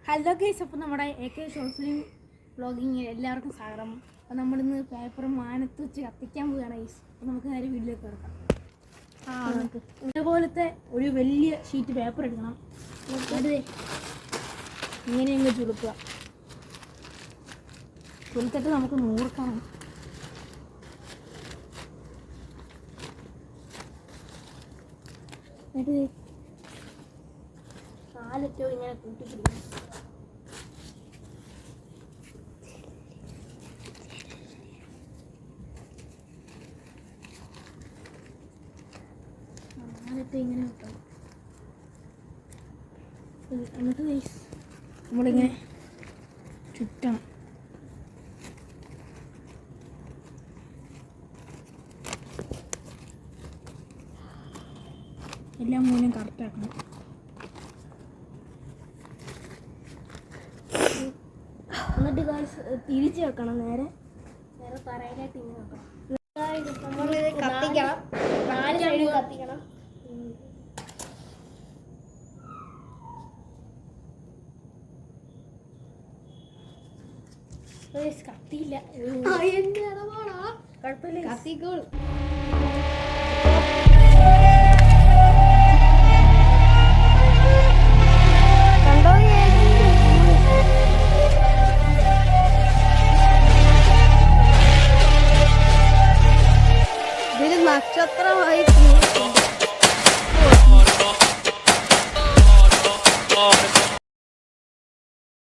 Hello guys, അപ്പോൾ നമ്മുടെ AK short film vlogging എല്ലാവർക്കും സ്വാഗതം. അപ്പോൾ നമ്മളിന്ന് പേപ്പർ മാനത്ത് വെച്ച് കത്തിക്കാൻ പോവുകയാണ് ഗൈസ്. അപ്പോൾ നമുക്ക് നേരെ വീട്ടിലേക്ക് കിടക്കാം. നമുക്ക് ഇതേപോലത്തെ ഒരു വലിയ ഷീറ്റ് പേപ്പർ എടുക്കണം. അത് ഇങ്ങനെ അങ്ങ് ചുളുക്കുക. ചുളുത്തിട്ട് നമുക്ക് നൂർക്കണം. എന്നിട്ട് കാലറ്റോ ഇങ്ങനെ കൂട്ടിപ്പിടിക്കണം. കാലറ്റോ ഇങ്ങനെ വെക്കണം. എന്നിട്ട് നമ്മളിങ്ങനെ ചുറ്റണം. എല്ലാ മൂലം കറക്റ്റാക്കണം. എന്നിട്ട് തിരിച്ച് വെക്കണം. നേരെ തറയിലായിട്ട് ഇങ്ങനെ വെക്കണം. കത്തിക്കണം, 4 സൈഡ് കത്തിക്കണം. കത്തിയില്ല, കുഴപ്പമില്ല, കത്തിക്കോളും.